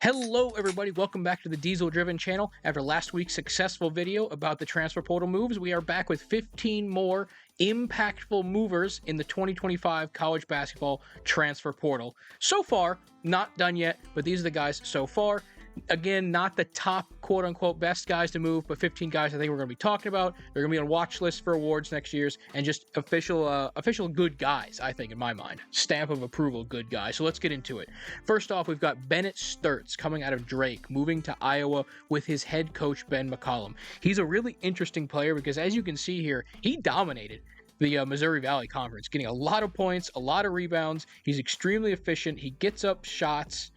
Hello everybody, welcome back to the Diesel Driven channel. After last week's successful video about the transfer portal moves, we are back with 15 more impactful movers in the 2025 college basketball transfer portal. So far, not done yet, but these are the guys so far. Again, not the top quote-unquote best guys to move, but 15 guys I think we're going to be talking about. They're going to be on watch lists for awards next year's, and just official good guys, I think, in my mind. Stamp of approval, good guys. So let's get into it. First off, we've got Bennett Stirtz coming out of Drake, moving to Iowa with his head coach, Ben McCollum. He's a really interesting player because, as you can see here, he dominated the Missouri Valley Conference, getting a lot of points, a lot of rebounds. He's extremely efficient. He gets up shots.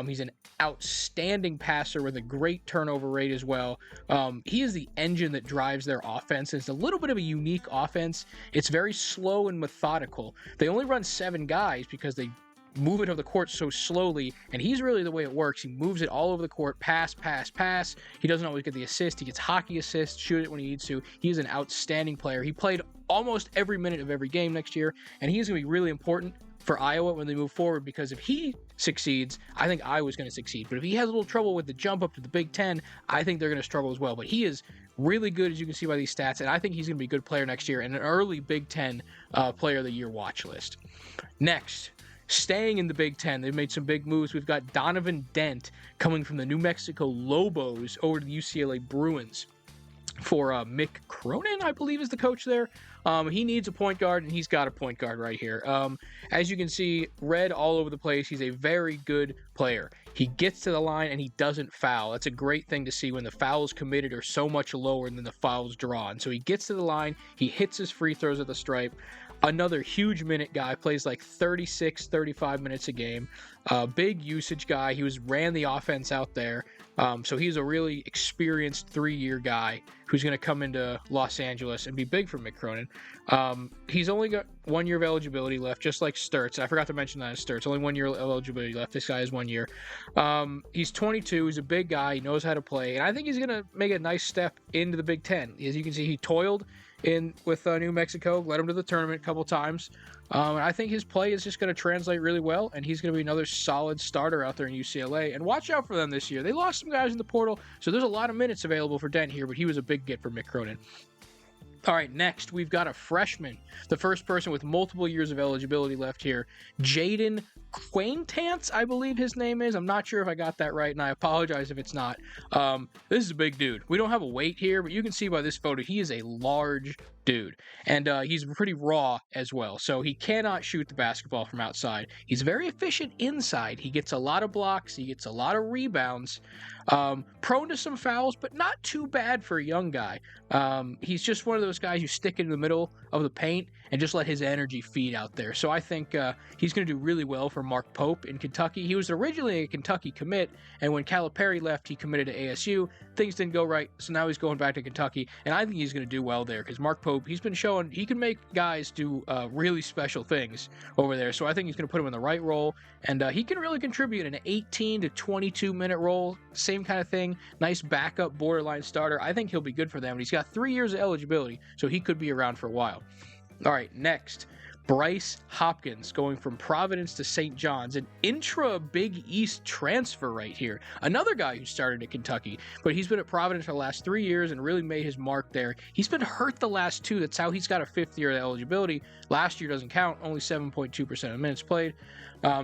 He's an outstanding passer with a great turnover rate as well. He is the engine that drives their offense. It's a little bit of a unique offense. It's very slow and methodical. They only run 7 guys because they move it over the court so slowly, and he's really the way it works. He moves it all over the court, pass, pass, pass. He doesn't always get the assist. He gets hockey assists, shoot it when he needs to. He is an outstanding player. He played almost every minute of every game next year, and he is going to be really important for Iowa when they move forward, because if he succeeds, I think Iowa's going to succeed. But if he has a little trouble with the jump up to the Big Ten, I think they're going to struggle as well. But he is really good, as you can see by these stats, and I think he's going to be a good player next year and an early Big Ten Player of the Year watch list. Next, staying in the Big Ten, they've made some big moves. We've got Donovan Dent coming from the New Mexico Lobos over to the UCLA Bruins for Mick Cronin, I believe, is the coach there. He needs a point guard, and he's got a point guard right here. As you can see, red all over the place. He's a very good player. He gets to the line, and he doesn't foul. That's a great thing to see when the fouls committed are so much lower than the fouls drawn. So he gets to the line. He hits his free throws at the stripe. Another huge minute guy, plays like 36, 35 minutes a game. Big usage guy. He ran the offense out there. So he's a really experienced 3-year guy who's going to come into Los Angeles and be big for Mick Cronin. He's only got 1 year of eligibility left, just like Stirtz. I forgot to mention that as Stirtz. Only 1 year of eligibility left. This guy has 1 year. He's 22. He's a big guy. He knows how to play. And I think he's going to make a nice step into the Big Ten. As you can see, he toiled with New Mexico, led him to the tournament a couple times. And I think his play is just going to translate really well, and he's going to be another solid starter out there in UCLA. And watch out for them this year. They lost some guys in the portal, so there's a lot of minutes available for Dent here, but he was a big get for Mick Cronin. All right, next, we've got a freshman, the first person with multiple years of eligibility left here, Jayden Quaintance, I believe his name is. I'm not sure if I got that right, and I apologize if it's not. This is a big dude. We don't have a weight here, but you can see by this photo, he is a large dude, and he's pretty raw as well, so he cannot shoot the basketball from outside. He's very efficient inside. He gets a lot of blocks. He gets a lot of rebounds. Prone to some fouls, but not too bad for a young guy. He's just one of those guys you stick in the middle of the paint and just let his energy feed out there. So I think he's going to do really well for Mark Pope in Kentucky. He was originally a Kentucky commit, and when Calipari left, he committed to ASU. Things didn't go right, so now he's going back to Kentucky, and I think he's going to do well there because Mark Pope, he's been showing he can make guys do really special things over there. So I think he's going to put him in the right role, and he can really contribute in an 18 to 22 minute role. Same kind of thing. Nice backup borderline starter. I think he'll be good for them. And he's got 3 years of eligibility, so he could be around for a while. All right, next, Bryce Hopkins going from Providence to St. John's, an intra-Big East transfer right here. Another guy who started at Kentucky, but he's been at Providence for the last 3 years and really made his mark there. He's been hurt the last 2. That's how he's got a 5th year of eligibility. Last year doesn't count, only 7.2% of minutes played.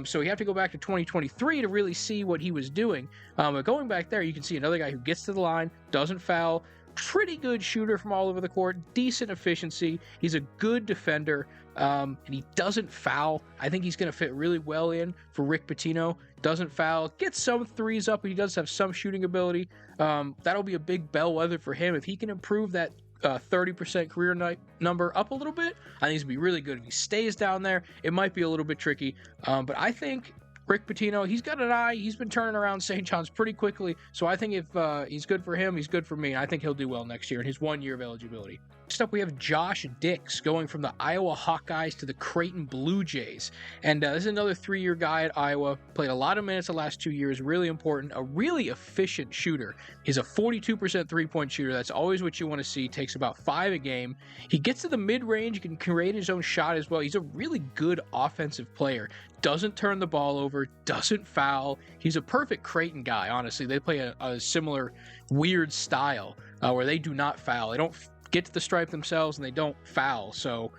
So you have to go back to 2023 to really see what he was doing. But going back there, you can see another guy who gets to the line, doesn't foul, pretty good shooter from all over the court, decent efficiency. He's a good defender, and he doesn't foul. I think he's going to fit really well in for Rick Pitino. Doesn't foul, gets some threes up, but he does have some shooting ability. That'll be a big bellwether for him. If he can improve that 30% career number up a little bit, I think he's going to be really good. If he stays down there, it might be a little bit tricky, but I think Rick Pitino, he's got an eye. He's been turning around St. John's pretty quickly. So I think if he's good for him, he's good for me. I think he'll do well next year in his 1 year of eligibility. Next up, we have Josh Dix going from the Iowa Hawkeyes to the Creighton Blue Jays. And this is another 3-year guy at Iowa. Played a lot of minutes the last 2 years. Really important. A really efficient shooter. He's a 42% three-point shooter. That's always what you want to see. Takes about 5 a game. He gets to the mid-range. He can create his own shot as well. He's a really good offensive player. doesn't turn the ball over, doesn't foul. He's a perfect Creighton guy, honestly. They play a similar weird style where they do not foul. They don't get to the stripe themselves, and they don't foul. So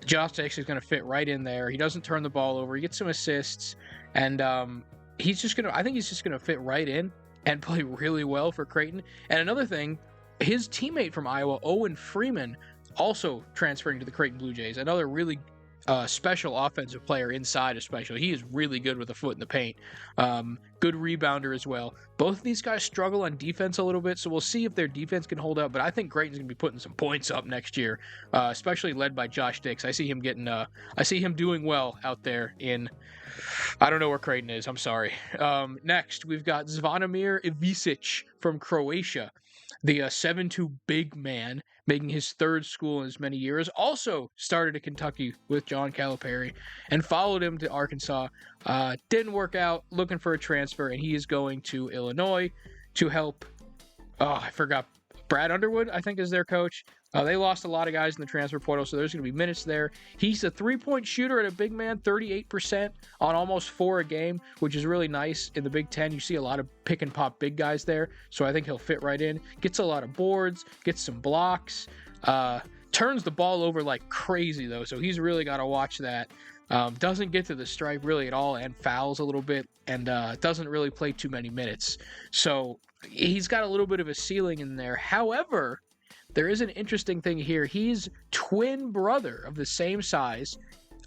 Josh Dix is going to fit right in there. He doesn't turn the ball over. He gets some assists, and I think he's just going to fit right in and play really well for Creighton. And another thing, his teammate from Iowa, Owen Freeman, also transferring to the Creighton Blue Jays. Another really special offensive player inside especially. He is really good with a foot in the paint. Good rebounder as well. Both of these guys struggle on defense a little bit, so we'll see if their defense can hold up. But I think Creighton's going to be putting some points up next year, especially led by Josh Dix. I see him doing well out there in, I don't know where Creighton is. I'm sorry. Next, we've got Zvonimir Ivisic from Croatia, the 7'2" big man, making his third school in as many years. Also started at Kentucky with John Calipari and followed him to Arkansas. Didn't work out, looking for a transfer, and he is going to Illinois to help. I forgot. Brad Underwood, I think, is their coach. They lost a lot of guys in the transfer portal, so there's going to be minutes there. He's a three-point shooter at a big man, 38% on almost 4 a game, which is really nice. In the Big Ten, you see a lot of pick-and-pop big guys there, so I think he'll fit right in. Gets a lot of boards, gets some blocks, turns the ball over like crazy, though, so he's really got to watch that. Doesn't get to the stripe really at all and fouls a little bit, and doesn't really play too many minutes. So he's got a little bit of a ceiling in there. However, there is an interesting thing here. He's twin brother of the same size.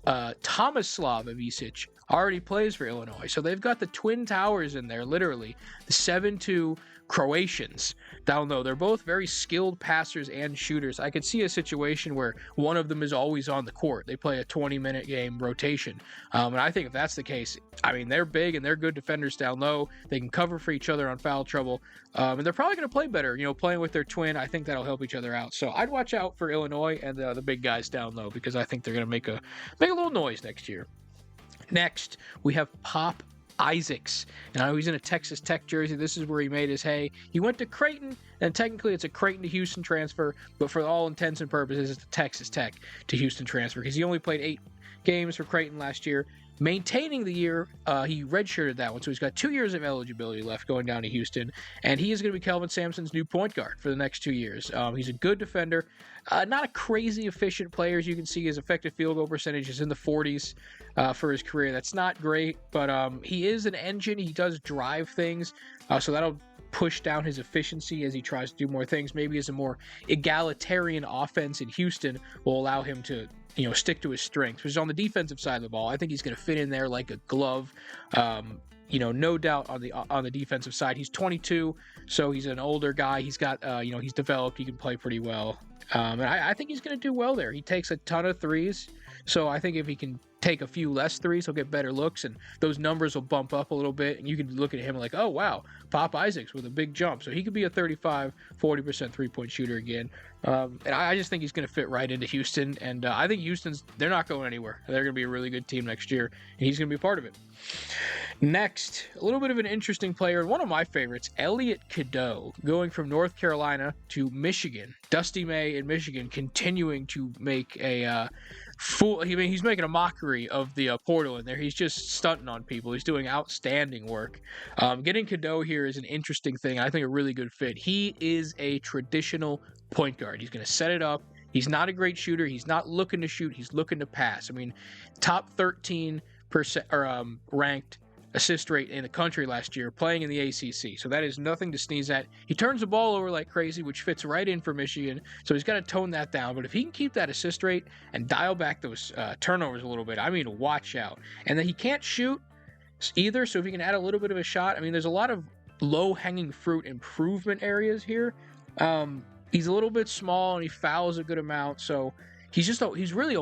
Tomislav Ivisic already plays for Illinois. So they've got the Twin Towers in there, literally. The 7'2" Croatians down low. They're both very skilled passers and shooters. I could see a situation where one of them is always on the court. They play a 20-minute game rotation. And I think if that's the case, I mean, they're big and they're good defenders down low. They can cover for each other on foul trouble. And they're probably going to play better, playing with their twin. I think that'll help each other out. So I'd watch out for Illinois and the big guys down low, because I think they're going to make a little noise next year. Next, we have Pop Issacs. And I know he's in a Texas Tech jersey. This is where he made his hay. He went to Creighton, and technically it's a Creighton to Houston transfer, but for all intents and purposes, it's a Texas Tech to Houston transfer, because he only played 8 games for Creighton last year. Maintaining the year, he redshirted that one, so he's got 2 years of eligibility left going down to Houston, and he is going to be Kelvin Sampson's new point guard for the next 2 years. He's a good defender, not a crazy efficient player. As you can see, his effective field goal percentage is in the 40s for his career. That's not great, but he is an engine. He does drive things, so that'll push down his efficiency as he tries to do more things. Maybe as a more egalitarian offense in Houston will allow him to stick to his strengths, which is on the defensive side of the ball. I think he's going to fit in there like a glove. No doubt on the defensive side. He's 22, so he's an older guy. He's got, he's developed. He can play pretty well. And I think he's going to do well there. He takes a ton of threes, so I think if he can take a few less threes, he'll get better looks, and those numbers will bump up a little bit, and you can look at him like, oh, wow, Pop Issacs with a big jump. So he could be a 40% three-point shooter again. And I just think he's going to fit right into Houston, and I think they're not going anywhere. They're going to be a really good team next year, and he's going to be a part of it. Next, a little bit of an interesting player, and one of my favorites, Elliot Cadeau, going from North Carolina to Michigan. Dusty May in Michigan continuing to make a he's making a mockery of the portal in there. He's just stunting on people. He's doing outstanding work. Getting Cadeau here is an interesting thing. I think a really good fit. He is a traditional point guard. He's going to set it up. He's not a great shooter. He's not looking to shoot. He's looking to pass. I mean, top 13% ranked assist rate in the country last year, playing in the ACC. So that is nothing to sneeze at. He turns the ball over like crazy, which fits right in for Michigan. So he's got to tone that down. But if he can keep that assist rate and dial back those turnovers a little bit, I mean, watch out. And then he can't shoot either. So if he can add a little bit of a shot, I mean, there's a lot of low-hanging fruit improvement areas here. He's a little bit small and he fouls a good amount. So he's really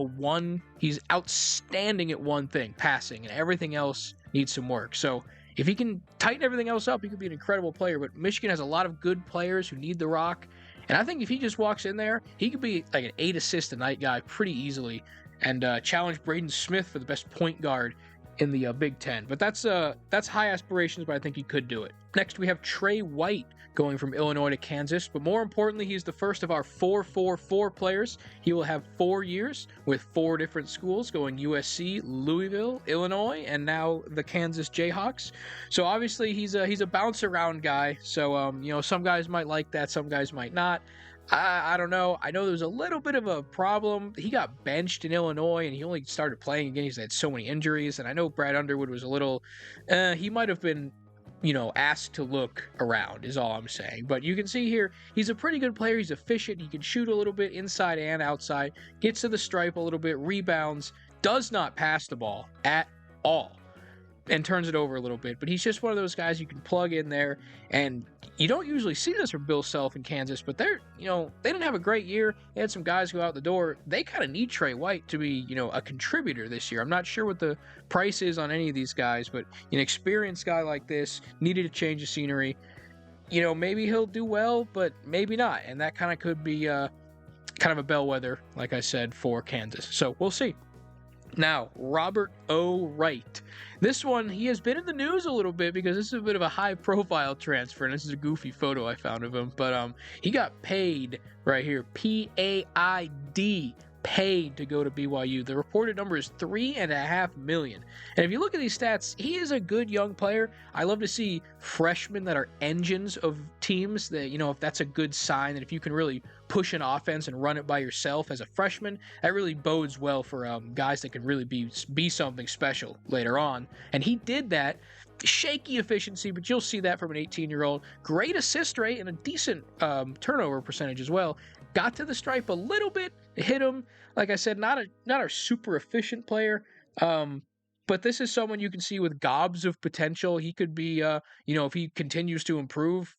he's outstanding at one thing, passing, and everything else needs some work. So if he can tighten everything else up, he could be an incredible player. But Michigan has a lot of good players who need the rock. And I think if he just walks in there, he could be like an 8 assist a night guy pretty easily and challenge Braden Smith for the best point guard in the Big Ten. But that's high aspirations, but I think he could do it. Next, we have Tre White going from Illinois to Kansas. But more importantly, he's the first of our 4-4-4 players. He will have 4 years with 4 different schools, going USC, Louisville, Illinois, and now the Kansas Jayhawks. So obviously he's a bounce around guy. So some guys might like that, some guys might not. I don't know. I know there was a little bit of a problem. He got benched in Illinois, and he only started playing again. He's had so many injuries, and I know Brad Underwood was a little. He might have been, asked to look around. Is all I'm saying. But you can see here, he's a pretty good player. He's efficient. He can shoot a little bit inside and outside. Gets to the stripe a little bit. Rebounds. Does not pass the ball at all. And turns it over a little bit. But he's just one of those guys you can plug in there. And you don't usually see this from Bill Self in Kansas, but they didn't have a great year. They had some guys go out the door. They kind of need Tre White to be, a contributor this year. I'm not sure what the price is on any of these guys, but an experienced guy like this needed a change of scenery. Maybe he'll do well, but maybe not. And that kind of could be kind of a bellwether, like I said, for Kansas. So we'll see. Now, Robert O. Wright. This one, he has been in the news a little bit because this is a bit of a high-profile transfer, and this is a goofy photo I found of him. But he got paid right here, P-A-I-D, paid to go to BYU. The reported number is $3.5 million. And if you look at these stats, he is a good young player. I love to see freshmen that are engines of teams that, if that's a good sign, that if you can really push an offense and run it by yourself as a freshman, that really bodes well for guys that can really be something special later on. And he did that. Shaky efficiency, but you'll see that from an 18-year-old. Great assist rate and a decent turnover percentage as well. Got to the stripe a little bit, hit him. Like I said, not a super efficient player, but this is someone you can see with gobs of potential. He could be, if he continues to improve,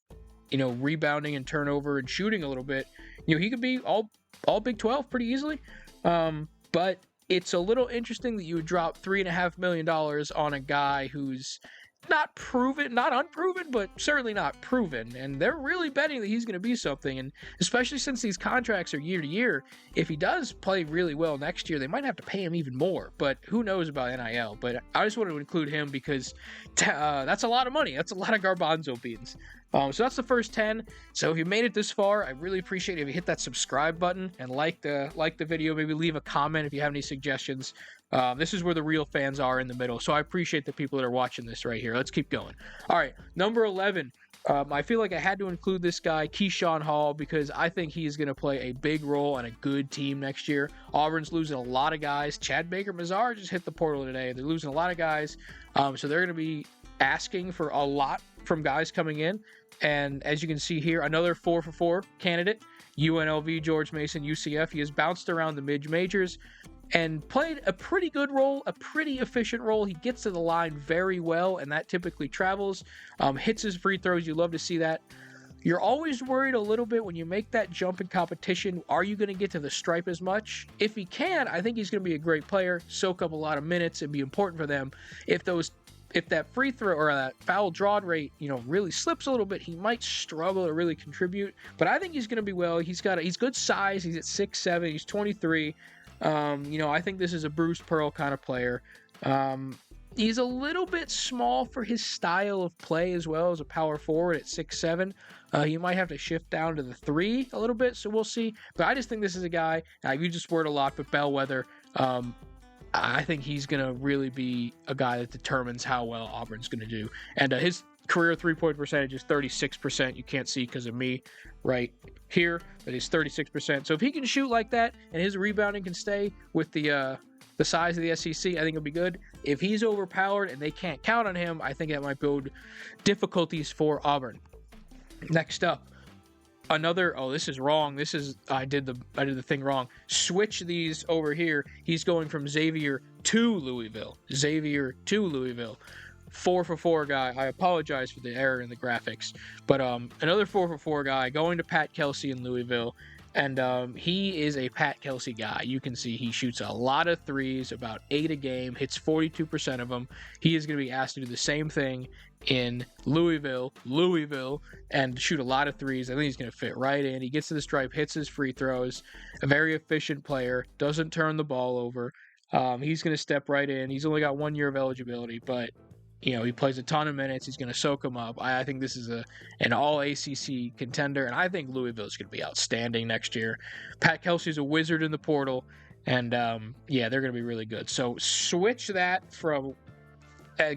rebounding and turnover and shooting a little bit, he could be all Big 12 pretty easily. But it's a little interesting that you would drop $3.5 million on a guy who's not proven, not unproven, but certainly not proven. And they're really betting that he's going to be something. And especially since these contracts are year to year, if he does play really well next year, they might have to pay him even more. But who knows about NIL? But I just wanted to include him because that's a lot of money. That's a lot of garbanzo beans. So that's the first 10. So if you made it this far, I really appreciate it if you hit that subscribe button and like the video. Maybe leave a comment if you have any suggestions. This is where the real fans are, in the middle. So I appreciate the people that are watching this right here. Let's keep going. All right, number 11. I feel like I had to include this guy, Keyshawn Hall, because I think he's going to play a big role on a good team next year. Auburn's losing a lot of guys. Chad Baker-Mazar just hit the portal today. They're losing a lot of guys. So they're going to be asking for a lot from guys coming in. And as you can see here, another 4-for-4 candidate, UNLV, George Mason, UCF. He has bounced around the mid-majors and played a pretty good role, a pretty efficient role. He gets to the line very well, and that typically travels. Hits his free throws. You love to see that. You're always worried a little bit when you make that jump in competition. Are you going to get to the stripe as much? If he can, I think he's going to be a great player, soak up a lot of minutes, and be important for them. If that free throw or that foul draw rate, really slips a little bit, he might struggle to really contribute. But I think he's going to be well. He's good size. He's at 6'7". He's 23. I think this is a Bruce Pearl kind of player. He's a little bit small for his style of play as well as a power forward at 6'7". He might have to shift down to the 3 a little bit, so we'll see. But I just think this is a guy, I use this word a lot, but bellwether. I think he's going to really be a guy that determines how well Auburn's going to do. And his career three-point percentage is 36%. You can't see because of me right here, but it's 36%. So if he can shoot like that and his rebounding can stay with the size of the SEC, I think it'll be good. If he's overpowered and they can't count on him, I think that might build difficulties for Auburn. Next up, this is wrong. I did the thing wrong. Switch these over here. He's going from Xavier to Louisville. 4-for-4 guy. I apologize for the error in the graphics, but another 4-for-4 guy going to Pat Kelsey in Louisville. And he is a Pat Kelsey guy. You can see he shoots a lot of threes, about 8 a game, hits 42% of them. He is going to be asked to do the same thing in Louisville, and shoot a lot of threes. I think he's going to fit right in. He gets to the stripe, hits his free throws. A very efficient player, doesn't turn the ball over. He's going to step right in. He's only got 1 year of eligibility, but he plays a ton of minutes. He's going to soak them up. I think this is an all-ACC contender, and I think Louisville is going to be outstanding next year. Pat Kelsey's a wizard in the portal, and they're going to be really good. So switch that from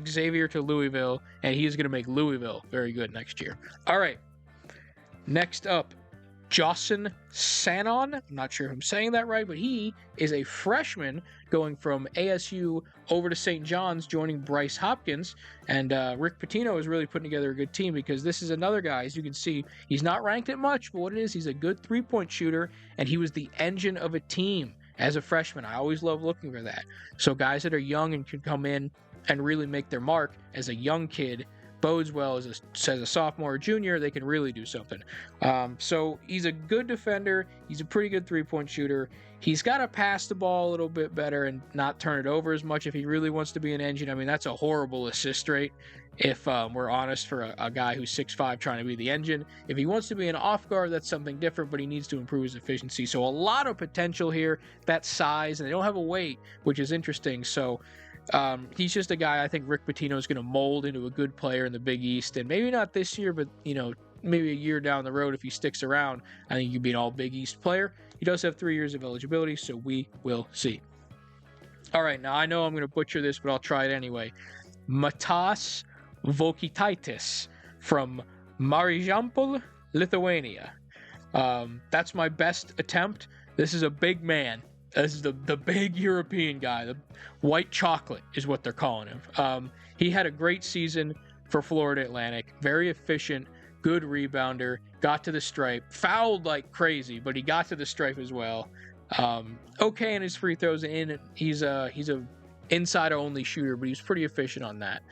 Xavier to Louisville, and he is going to make Louisville very good next year. All right, next up, Joson Sanon. I'm not sure if I'm saying that right, but he is a freshman going from ASU over to St. John's, joining Bryce Hopkins. And Rick Pitino is really putting together a good team, because this is another guy, as you can see, he's not ranked at much, but what it is, he's a good three-point shooter, and he was the engine of a team as a freshman. I always love looking for that. So guys that are young and can come in and really make their mark as a young kid bodes well as a sophomore or junior. They can really do something. So he's a good defender. He's a pretty good three-point shooter. He's got to pass the ball a little bit better and not turn it over as much if he really wants to be an engine. I mean, that's a horrible assist rate, if we're honest, for a guy who's 6'5", trying to be the engine. If he wants to be an off guard, that's something different, but he needs to improve his efficiency. So a lot of potential here. That size, and they don't have a weight, which is interesting. So he's just a guy I think Rick Pitino is going to mold into a good player in the Big East, and maybe not this year, but maybe a year down the road if he sticks around, I think he'd be an all Big East player. He does have 3 years of eligibility, so we will see. All right, now I know I'm going to butcher this, but I'll try it anyway. Matas Volkietaitis from Marijampol, Lithuania. That's my best attempt. This is a big man. This is the big European guy. The white chocolate is what they're calling him. He had a great season for Florida Atlantic. Very efficient, good rebounder. Got to the stripe. Fouled like crazy, but he got to the stripe as well. Okay in his free throws. He's a inside only shooter, but he's pretty efficient on that.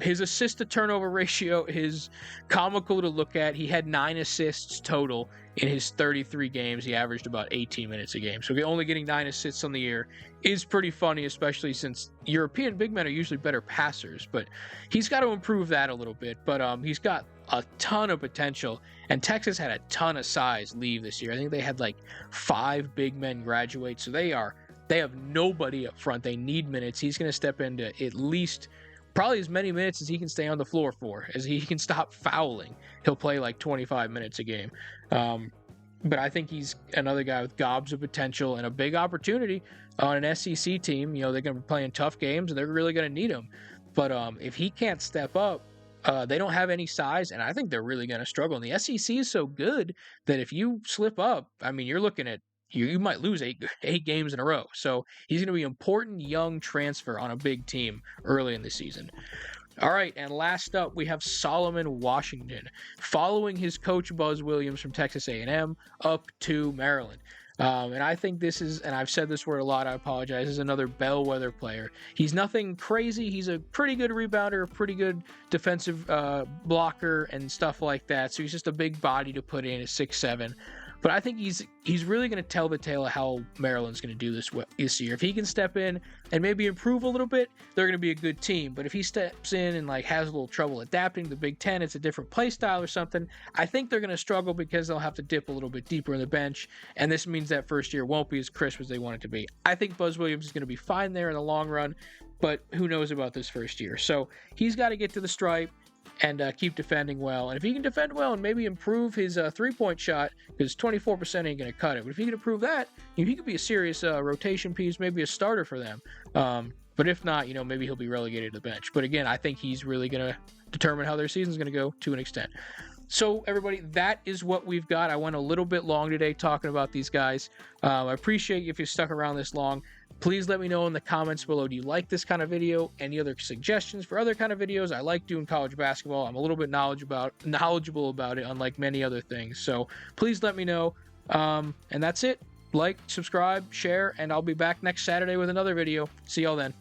His assist to turnover ratio is comical to look at. He had 9 assists total in his 33 games. He averaged about 18 minutes a game. So only getting 9 assists on the year is pretty funny, especially since European big men are usually better passers. But he's got to improve that a little bit. But he's got a ton of potential. And Texas had a ton of size leave this year. I think they had like 5 big men graduate. So they have nobody up front. They need minutes. He's going to step into at least probably as many minutes as he can stay on the floor for, as he can stop fouling. He'll play like 25 minutes a game. But I think he's another guy with gobs of potential and a big opportunity on an SEC team. They're going to be playing tough games, and they're really going to need him. But if he can't step up, they don't have any size, and I think they're really going to struggle. And the SEC is so good that if you slip up, I mean, you're looking at you might lose eight games in a row. So he's going to be an important young transfer on a big team early in the season. All right, and last up, we have Solomon Washington, following his coach Buzz Williams from Texas A&M up to Maryland. And I think this is, and I've said this word a lot, I apologize, is another bellwether player. He's nothing crazy. He's a pretty good rebounder, a pretty good defensive blocker and stuff like that. So he's just a big body to put in at 6'7". But I think he's really going to tell the tale of how Maryland's going to do this year. If he can step in and maybe improve a little bit, they're going to be a good team. But if he steps in and has a little trouble adapting to the Big Ten, it's a different play style or something, I think they're going to struggle because they'll have to dip a little bit deeper in the bench. And this means that first year won't be as crisp as they want it to be. I think Buzz Williams is going to be fine there in the long run, but who knows about this first year. So he's got to get to the stripe and keep defending well. And if he can defend well and maybe improve his three-point shot, because 24% ain't going to cut it, but if he can improve that, he could be a serious rotation piece, maybe a starter for them. But if not, maybe he'll be relegated to the bench. But again, I think he's really going to determine how their season's going to go to an extent. So, everybody, that is what we've got. I went a little bit long today talking about these guys. I appreciate you if you stuck around this long. Please let me know in the comments below, do you like this kind of video? Any other suggestions for other kind of videos? I like doing college basketball. I'm a little bit knowledgeable about it, unlike many other things. So please let me know. And that's it. Like, subscribe, share, and I'll be back next Saturday with another video. See y'all then.